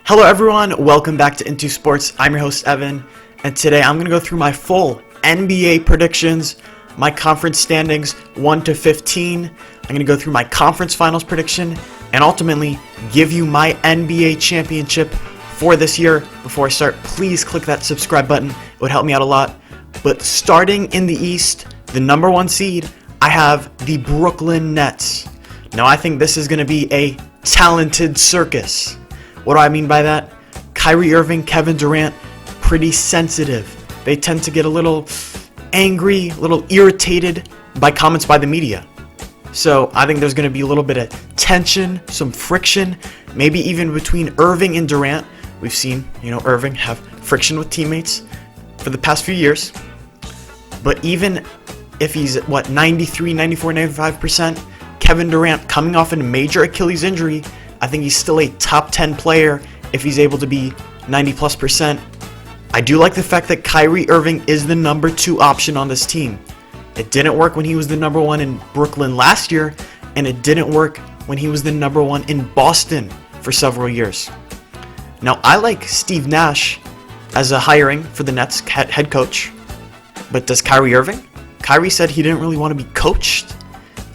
Hello everyone, welcome back to Into Sports. I'm your host Evan, and today I'm going to go through my full NBA predictions, my conference standings 1 to 15. I'm going to go through my conference finals prediction, and ultimately give you my NBA championship for this year. Before I start, please click that subscribe button. It would help me out a lot. But starting in the East, the number 1 seed, I have the Brooklyn Nets. Now I think this is going to be a talented circus. What do I mean by that? Kyrie Irving, Kevin Durant, pretty sensitive. They tend to get a little angry, a little irritated by comments by the media. So I think there's going to be a little bit of tension, some friction, maybe even between Irving and Durant. We've seen, Irving have friction with teammates for the past few years. But even if he's at 93, 94, 95%, Kevin Durant coming off a major Achilles injury, I think he's still a top 10 player if he's able to be 90+%. I do like the fact that Kyrie Irving is the number 2 option on this team. It didn't work when he was the number 1 in Brooklyn last year, and it didn't work when he was the number 1 in Boston for several years. Now, I like Steve Nash as a hiring for the Nets head coach, but does Kyrie Irving? Kyrie said he didn't really want to be coached.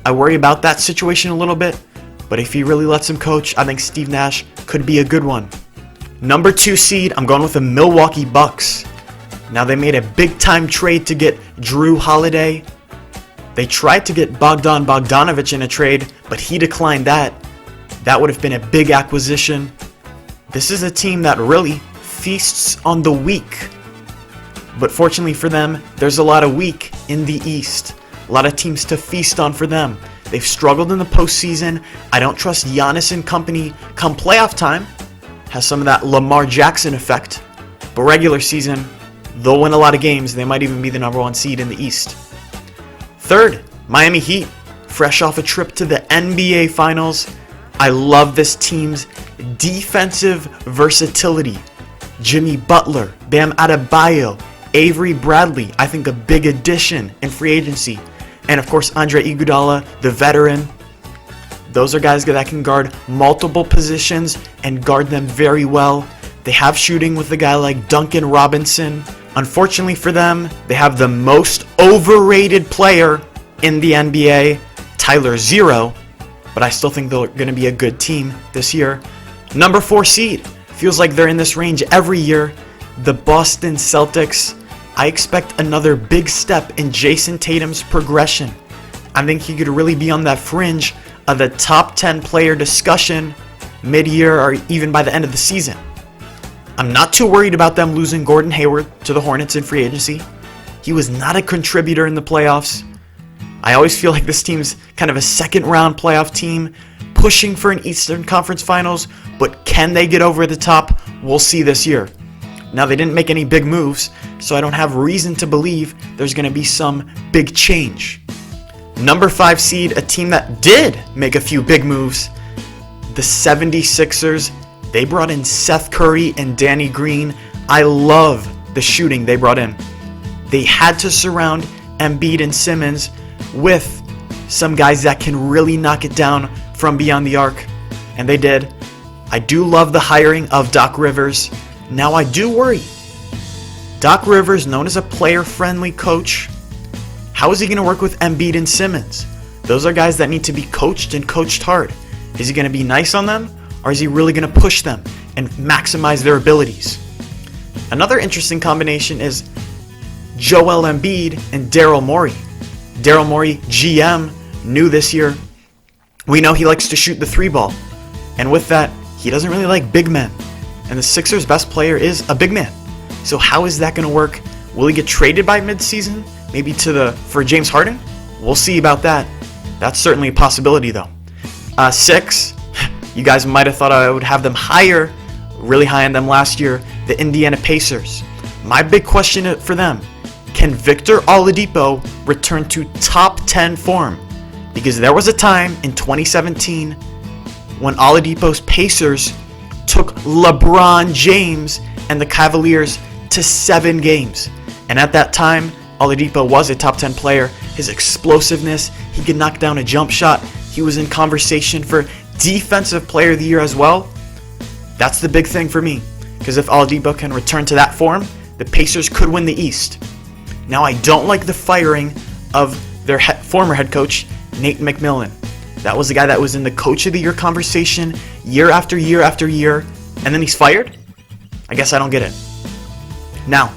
I worry about that situation a little bit. But if he really lets him coach, I think Steve Nash could be a good one. Number 2 seed, I'm going with the Milwaukee Bucks. Now they made a big time trade to get Drew Holiday. They tried to get Bogdan Bogdanovic in a trade, but he declined that. That would have been a big acquisition. This is a team that really feasts on the weak. But fortunately for them, there's a lot of weak in the East. A lot of teams to feast on for them. They've struggled in the postseason. I don't trust Giannis and company come playoff time. Has some of that Lamar Jackson effect. But regular season, they'll win a lot of games. They might even be the number 1 seed in the East. Third, Miami Heat. Fresh off a trip to the NBA Finals. I love this team's defensive versatility. Jimmy Butler, Bam Adebayo, Avery Bradley. I think a big addition in free agency. And of course, Andre Iguodala, the veteran. Those are guys that can guard multiple positions and guard them very well. They have shooting with a guy like Duncan Robinson. Unfortunately for them, they have the most overrated player in the NBA, Tyler Zero. But I still think they're going to be a good team this year. Number 4 seed. Feels like they're in this range every year. The Boston Celtics. I expect another big step in Jason Tatum's progression. I think he could really be on that fringe of the top 10 player discussion mid-year or even by the end of the season. I'm not too worried about them losing Gordon Hayward to the Hornets in free agency. He was not a contributor in the playoffs. I always feel like this team's kind of a second-round playoff team pushing for an Eastern Conference Finals, but can they get over the top? We'll see this year. Now, they didn't make any big moves, so I don't have reason to believe there's going to be some big change. Number 5 seed, a team that did make a few big moves, the 76ers. They brought in Seth Curry and Danny Green. I love the shooting they brought in. They had to surround Embiid and Simmons with some guys that can really knock it down from beyond the arc, and they did. I do love the hiring of Doc Rivers. Now I do worry. Doc Rivers, known as a player-friendly coach, how is he going to work with Embiid and Simmons? Those are guys that need to be coached and coached hard. Is he going to be nice on them, or is he really going to push them and maximize their abilities? Another interesting combination is Joel Embiid and Daryl Morey. Daryl Morey, GM, new this year. We know he likes to shoot the 3 ball. And with that, he doesn't really like big men. And the Sixers' best player is a big man. So how is that going to work? Will he get traded by midseason? Maybe for James Harden? We'll see about that. That's certainly a possibility, though. 6, you guys might have thought I would have them higher, really high on them last year, the Indiana Pacers. My big question for them, can Victor Oladipo return to top 10 form? Because there was a time in 2017 when Oladipo's Pacers took LeBron James and the Cavaliers to 7 games. And at that time, Oladipo was a top 10 player. His explosiveness, he could knock down a jump shot. He was in conversation for Defensive Player of the Year as well. That's the big thing for me, because if Oladipo can return to that form, the Pacers could win the East. Now, I don't like the firing of their former head coach, Nate McMillan. That was the guy that was in the Coach of the Year conversation year after year after year, and then he's fired? I guess I don't get it. Now,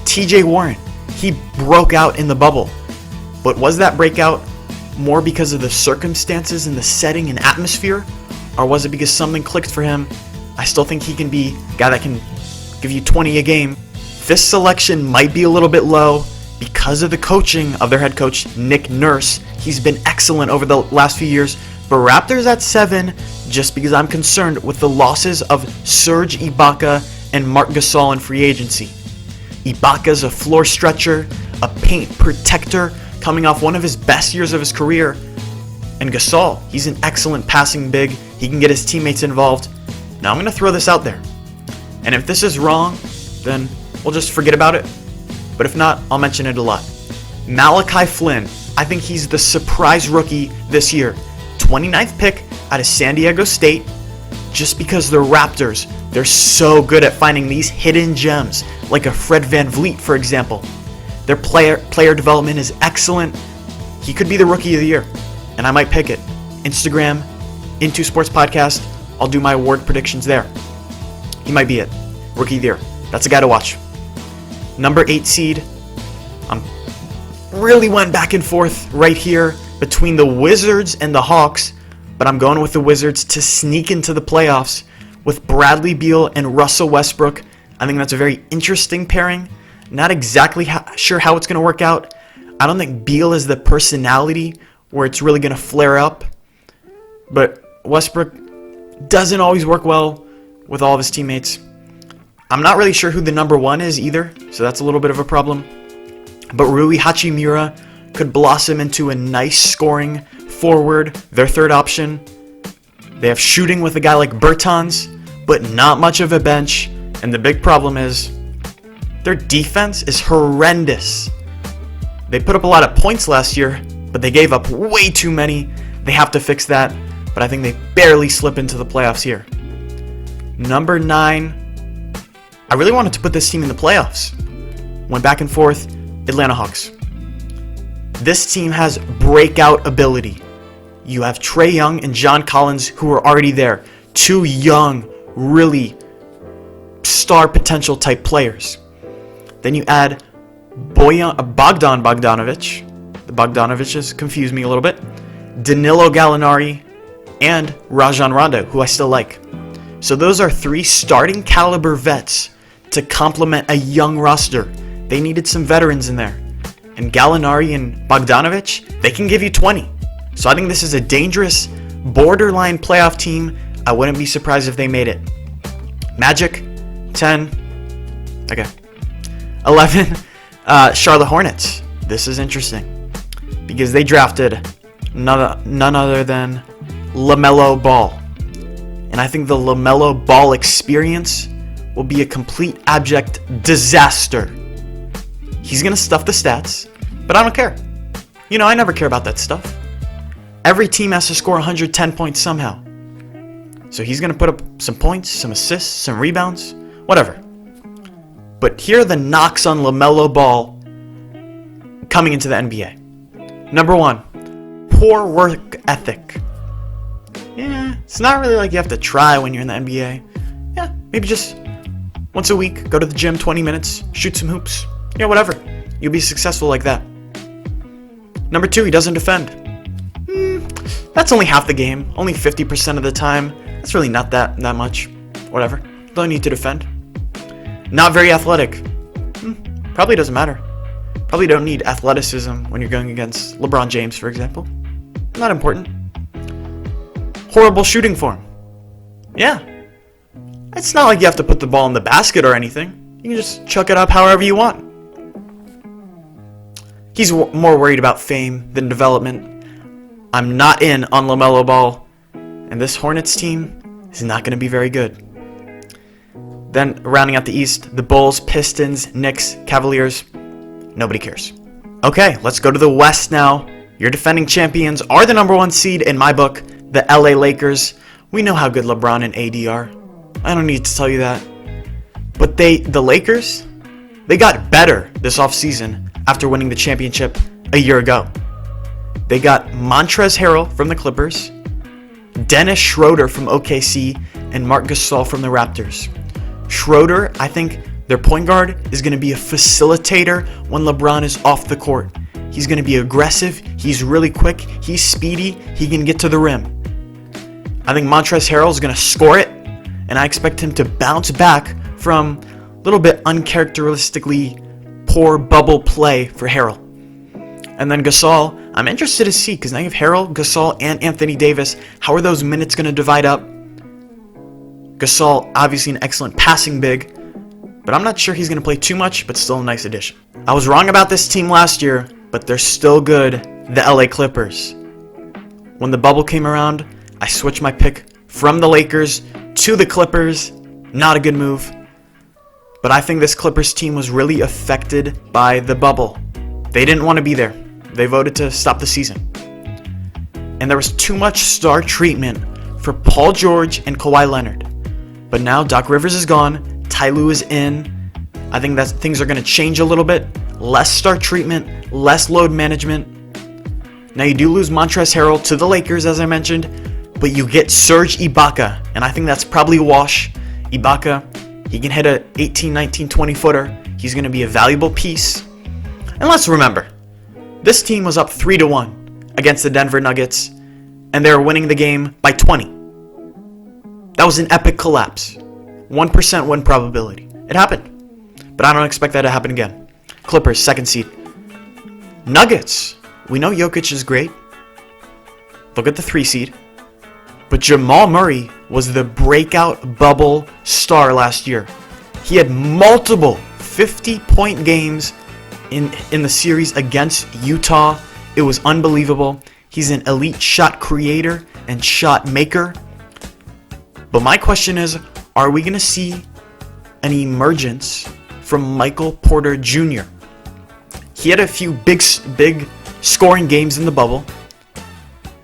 TJ Warren, he broke out in the bubble. But was that breakout more because of the circumstances and the setting and atmosphere? Or was it because something clicked for him? I still think he can be a guy that can give you 20 a game. This selection might be a little bit low because of the coaching of their head coach, Nick Nurse. He's been excellent over the last few years. But Raptors at 7, just because I'm concerned with the losses of Serge Ibaka and Marc Gasol in free agency. Ibaka's a floor stretcher, a paint protector, coming off one of his best years of his career. And Gasol, he's an excellent passing big. He can get his teammates involved. Now I'm going to throw this out there. And if this is wrong, then we'll just forget about it. But if not, I'll mention it a lot. Malachi Flynn, I think he's the surprise rookie this year. 29th pick out of San Diego State. Just because the Raptors, they're so good at finding these hidden gems, like a Fred VanVleet, for example. Their player development is excellent. He could be the rookie of the year, and I might pick it. Instagram, Into Sports Podcast, I'll do my award predictions there. He might be it. Rookie of the year. That's a guy to watch. Number 8 seed. Really went back and forth right here between the Wizards and the Hawks, but I'm going with the Wizards to sneak into the playoffs with Bradley Beal and Russell Westbrook. I think that's a very interesting pairing. Not exactly sure how it's going to work out. I don't think Beal is the personality where it's really going to flare up, but Westbrook doesn't always work well with all of his teammates. I'm not really sure who the number 1 is either, so that's a little bit of a problem. But Rui Hachimura could blossom into a nice scoring forward, their third option. They have shooting with a guy like Bertans, but not much of a bench. And the big problem is their defense is horrendous. They put up a lot of points last year, but they gave up way too many. They have to fix that, but I think they barely slip into the playoffs here. Number 9, I really wanted to put this team in the playoffs. Went back and forth, Atlanta Hawks. This team has breakout ability. You have Trae Young and John Collins who are already there. 2 young, really star potential type players. Then you add Bogdan Bogdanovic. The Bogdanoviches confuse me a little bit. Danilo Gallinari and Rajon Rondo, who I still like. So those are 3 starting caliber vets to complement a young roster. They needed some veterans in there. And Gallinari and Bogdanovic, they can give you 20. So I think this is a dangerous, borderline playoff team. I wouldn't be surprised if they made it. Magic, 10. Okay. 11, Charlotte Hornets. This is interesting because they drafted none other than LaMelo Ball. And I think the LaMelo Ball experience will be a complete abject disaster. He's going to stuff the stats, but I don't care. You know, I never care about that stuff. Every team has to score 110 points somehow. So he's going to put up some points, some assists, some rebounds, whatever. But here are the knocks on LaMelo Ball coming into the NBA. Number 1, poor work ethic. Yeah, it's not really like you have to try when you're in the NBA. Yeah, maybe just once a week, go to the gym 20 minutes, shoot some hoops. Yeah, whatever. You'll be successful like that. Number 2, he doesn't defend. That's only half the game. Only 50% of the time. That's really not that much. Whatever. Don't need to defend. Not very athletic. Probably doesn't matter. Probably don't need athleticism when you're going against LeBron James, for example. Not important. Horrible shooting form. Yeah. It's not like you have to put the ball in the basket or anything. You can just chuck it up however you want. He's more worried about fame than development. I'm not in on LaMelo Ball. And this Hornets team is not going to be very good. Then, rounding out the East, the Bulls, Pistons, Knicks, Cavaliers. Nobody cares. Okay, let's go to the West now. Your defending champions are the number 1 seed in my book, the LA Lakers. We know how good LeBron and AD are. I don't need to tell you that. But the Lakers, they got better this offseason after winning the championship a year ago. They got Montrezl Harrell from the Clippers, Dennis Schroeder from OKC, and Marc Gasol from the Raptors. Schroeder, I think their point guard is going to be a facilitator when LeBron is off the court. He's going to be aggressive. He's really quick. He's speedy. He can get to the rim. I think Montrezl Harrell is going to score it, and I expect him to bounce back from a little bit uncharacteristically poor bubble play for Harrell. And then Gasol, I'm interested to see, because now you have Harrell, Gasol, and Anthony Davis. How are those minutes going to divide up? Gasol, obviously an excellent passing big, but I'm not sure he's going to play too much, but still a nice addition. I was wrong about this team last year, but they're still good, the LA Clippers. When the bubble came around, I switched my pick from the Lakers to the Clippers. Not a good move. But I think this Clippers team was really affected by the bubble. They didn't want to be there. They voted to stop the season. And there was too much star treatment for Paul George and Kawhi Leonard. But now Doc Rivers is gone. Ty Lue is in. I think that things are going to change a little bit. Less star treatment, less load management. Now you do lose Montrezl Harrell to the Lakers, as I mentioned, but you get Serge Ibaka, and I think that's probably a wash. Ibaka, he can hit a 18, 19, 20 footer. He's going to be a valuable piece. And let's remember, this team was up 3-1 against the Denver Nuggets, and they were winning the game by 20. That was an epic collapse. 1% win probability. It happened, but I don't expect that to happen again. Clippers, second seed. Nuggets. We know Jokic is great. Look at the 3 seed. But Jamal Murray was the breakout bubble star last year. He had multiple 50-point games in the series against Utah. It was unbelievable. He's an elite shot creator and shot maker. But my question is, are we going to see an emergence from Michael Porter Jr.? He had a few big scoring games in the bubble,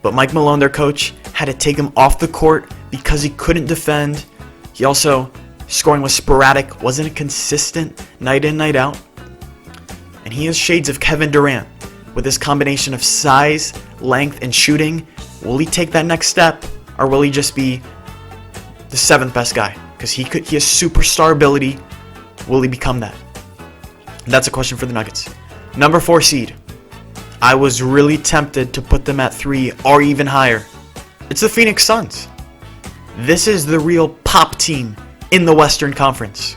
but Mike Malone, their coach, had to take him off the court because he couldn't defend. He also, scoring was sporadic, wasn't consistent night in, night out. And he has shades of Kevin Durant with his combination of size, length, and shooting. Will he take that next step, or will he just be the 7th best guy? Because he has superstar ability. Will he become that? That's a question for the Nuggets. Number 4 seed. I was really tempted to put them at 3 or even higher. It's the Phoenix Suns. This is the real pop team in the Western Conference.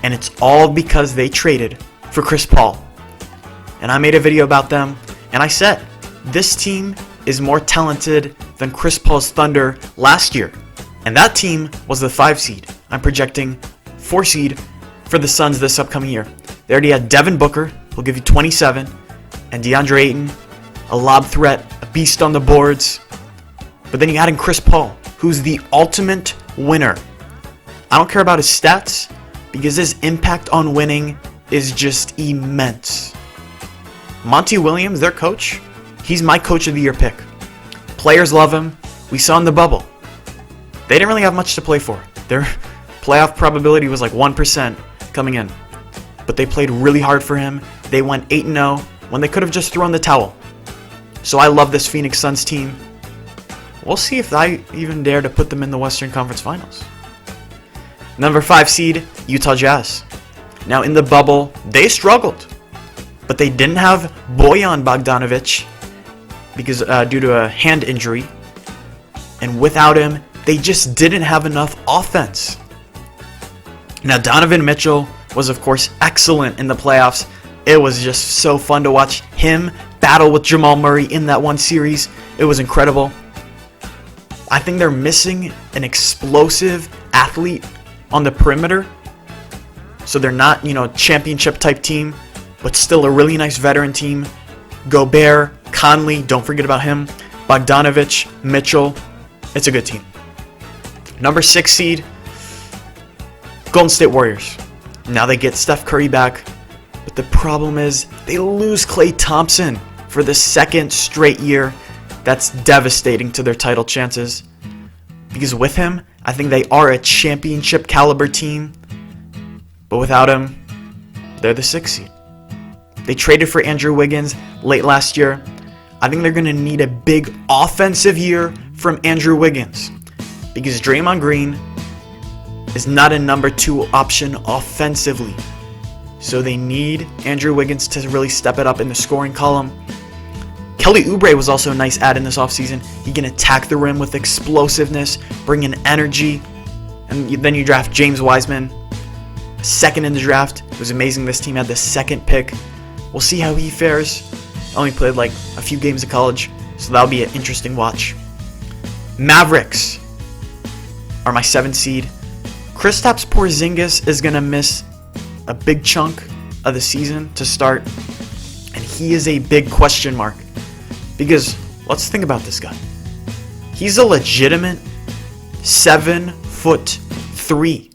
And it's all because they traded for Chris Paul. And I made a video about them, and I said, this team is more talented than Chris Paul's Thunder last year. And that team was the 5 seed. I'm projecting 4 seed for the Suns this upcoming year. They already had Devin Booker, who'll give you 27, and DeAndre Ayton, a lob threat, a beast on the boards. But then you add in Chris Paul, who's the ultimate winner. I don't care about his stats, because his impact on winning is just immense. Monty Williams, their coach, he's my coach of the year pick. Players love him. We saw in the bubble. They didn't really have much to play for. Their playoff probability was like 1% coming in. But they played really hard for him. They went 8-0 when they could have just thrown the towel. So I love this Phoenix Suns team. We'll see if I even dare to put them in the Western Conference Finals. Number 5 seed, Utah Jazz. Now in the bubble, they struggled. But they didn't have Bojan Bogdanovic because due to a hand injury. And without him, they just didn't have enough offense. Now Donovan Mitchell was of course excellent in the playoffs. It was just so fun to watch him battle with Jamal Murray in that one series. It was incredible. I think they're missing an explosive athlete on the perimeter. So they're not, championship type team, but still a really nice veteran team. Gobert, Conley, don't forget about him. Bogdanovic, Mitchell. It's a good team. Number 6 seed, Golden State Warriors. Now they get Steph Curry back, but the problem is they lose Klay Thompson for the 2nd straight year. That's devastating to their title chances. Because with him, I think they are a championship caliber team. But without him, they're the 6th seed. They traded for Andrew Wiggins late last year. I think they're going to need a big offensive year from Andrew Wiggins. Because Draymond Green is not a number 2 option offensively. So they need Andrew Wiggins to really step it up in the scoring column. Kelly Oubre was also a nice add in this offseason. He can attack the rim with explosiveness, bring in energy. And then you draft James Wiseman, second in the draft. It was amazing this team had the 2nd pick. We'll see how he fares. Only played like a few games of college, so that'll be an interesting watch. Mavericks are my 7th seed. Kristaps Porzingis is going to miss a big chunk of the season to start, and he is a big question mark. Because let's think about this guy. He's a legitimate 7'3"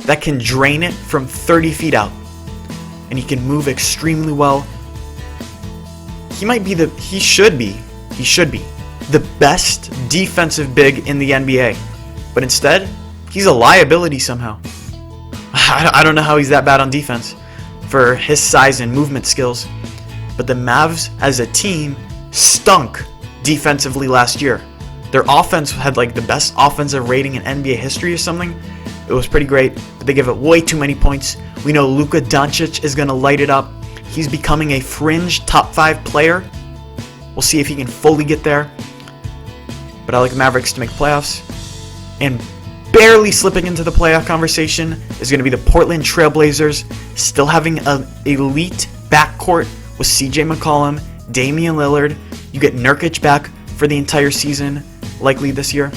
that can drain it from 30 feet out. And he can move extremely well. He should be the best defensive big in the NBA. But instead, he's a liability somehow. I don't know how he's that bad on defense for his size and movement skills. But the Mavs as a team stunk defensively last year. Their offense had like the best offensive rating in NBA history or something. It was pretty great, but they give it way too many points. We know Luka Doncic is going to light it up. He's becoming a fringe top 5 player. We'll see if he can fully get there. But I like the Mavericks to make playoffs. And barely slipping into the playoff conversation is going to be the Portland Trailblazers, still having an elite backcourt with CJ McCollum, Damian Lillard. You get Nurkic back for the entire season, likely this year.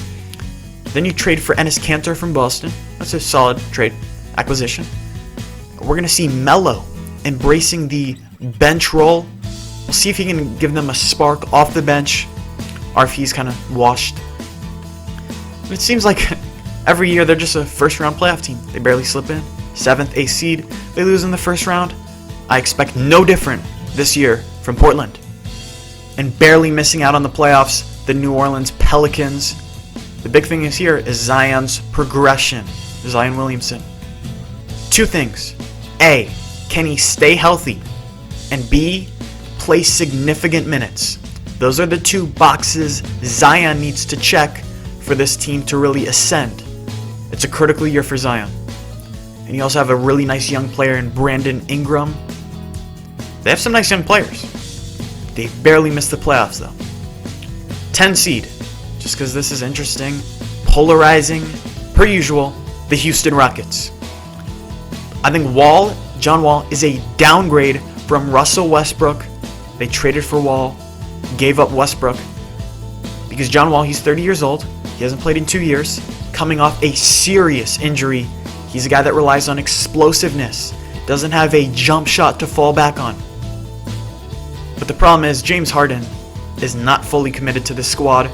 Then you trade for Enes Kanter from Boston. That's a solid trade acquisition. We're going to see Melo embracing the bench role. We'll see if he can give them a spark off the bench or if he's kind of washed. It seems like every year they're just a first-round playoff team. They barely slip in. 7th, 8th seed. They lose in the first round. I expect no different this year from Portland. And barely missing out on the playoffs, the New Orleans Pelicans. The big thing is Zion's progression. Zion Williamson. 2 things. A, can he stay healthy? And B, play significant minutes. Those are the 2 boxes Zion needs to check for this team to really ascend. It's a critical year for Zion. And you also have a really nice young player in Brandon Ingram. They have some nice young players. They barely missed the playoffs though. 10 seed. Just because this is interesting. Polarizing. Per usual, the Houston Rockets. I think John Wall is a downgrade from Russell Westbrook. They traded for Wall, gave up Westbrook. Because John Wall, he's 30 years old. He hasn't played in 2 years. Coming off a serious injury. He's a guy that relies on explosiveness. Doesn't have a jump shot to fall back on. But the problem is James Harden is not fully committed to this squad.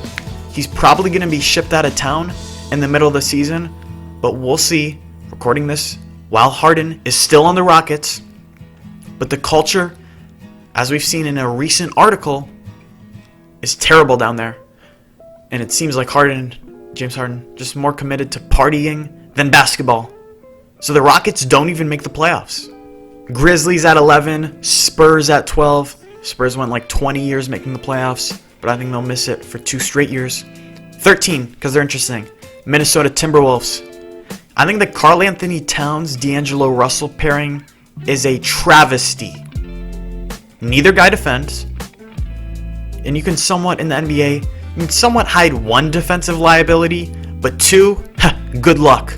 He's probably going to be shipped out of town in the middle of the season. But we'll see. Recording this while Harden is still on the Rockets. But the culture, as we've seen in a recent article, is terrible down there. And it seems like James Harden, just more committed to partying than basketball. So the Rockets don't even make the playoffs. Grizzlies at 11, Spurs at 12. Spurs went like 20 years making the playoffs, but I think they'll miss it for 2 straight years. 13, because they're interesting. Minnesota Timberwolves. I think the Karl Anthony Towns, D'Angelo Russell pairing is a travesty. Neither guy defends. And you can somewhat, in the NBA, you can somewhat hide one defensive liability, but 2, good luck.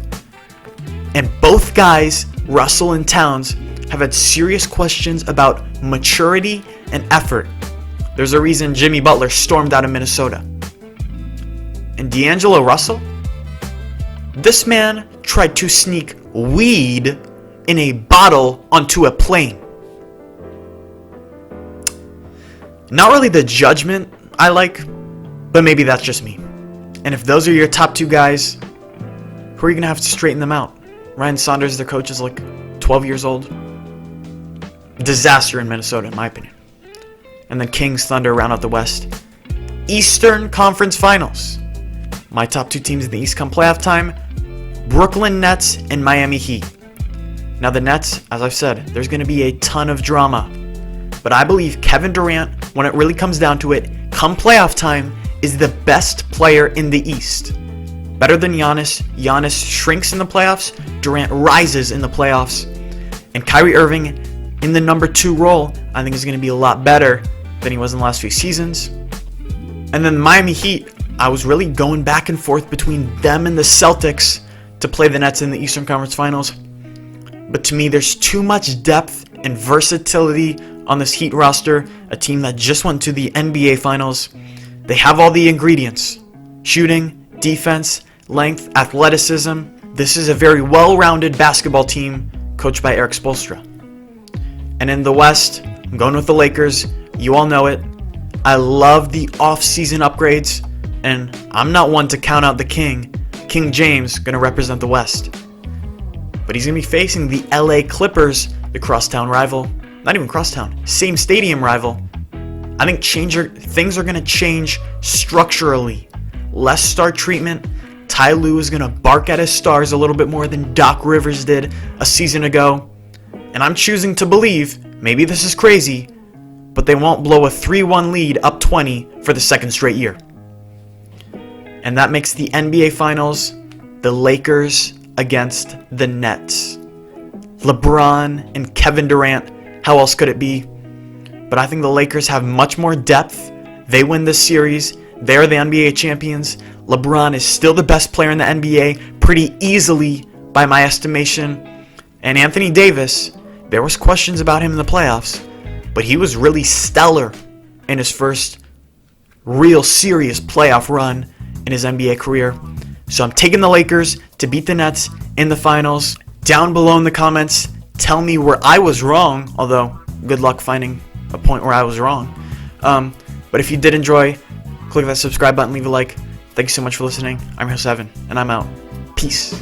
And both guys, Russell and Towns, have had serious questions about maturity and effort. There's a reason Jimmy Butler stormed out of Minnesota. And D'Angelo Russell? This man tried to sneak weed in a bottle onto a plane. Not really the judgment I like, but maybe that's just me. And if those are your top 2 guys, who are you going to have to straighten them out? Ryan Saunders, their coach, is like 12 years old. Disaster in Minnesota, in my opinion. And then Kings, Thunder round out the West. Eastern Conference Finals. My top 2 teams in the East come playoff time, Brooklyn Nets and Miami Heat. Now the Nets, as I've said, there's going to be a ton of drama. But I believe Kevin Durant, when it really comes down to it, come playoff time, is the best player in the East. Better than Giannis. Giannis shrinks in the playoffs. Durant rises in the playoffs. And Kyrie Irving, in the number 2 role, I think is going to be a lot better than he was in the last few seasons. And then the Miami Heat, I was really going back and forth between them and the Celtics to play the Nets in the Eastern Conference Finals. But to me, there's too much depth and versatility on this Heat roster, a team that just went to the NBA Finals. They have all the ingredients: shooting, defense, length, athleticism. This is a very well-rounded basketball team coached by Eric Spoelstra. And in the West, I'm going with the Lakers. You all know it. I love the off-season upgrades, and I'm not one to count out the King. King James going to represent the West. But he's going to be facing the LA Clippers, the crosstown rival. Not even crosstown, same stadium rival. I think things are going to change structurally. Less star treatment. Ty Lue is going to bark at his stars a little bit more than Doc Rivers did a season ago. And I'm choosing to believe, maybe this is crazy, but they won't blow a 3-1 lead up 20 for the second straight year. And that makes the NBA Finals the Lakers against the Nets. LeBron and Kevin Durant, how else could it be? But I think the Lakers have much more depth. They win this series. They're the NBA champions. LeBron is still the best player in the NBA, pretty easily by my estimation. And Anthony Davis, there was questions about him in the playoffs, but he was really stellar in his first real serious playoff run in his NBA career. So I'm taking the Lakers to beat the Nets in the finals. Down below in the comments, tell me where I was wrong, although good luck finding a point where I was wrong. But if you did enjoy, click that subscribe button, leave a like. Thank you so much for listening. I'm your host, Evan, and I'm out. Peace.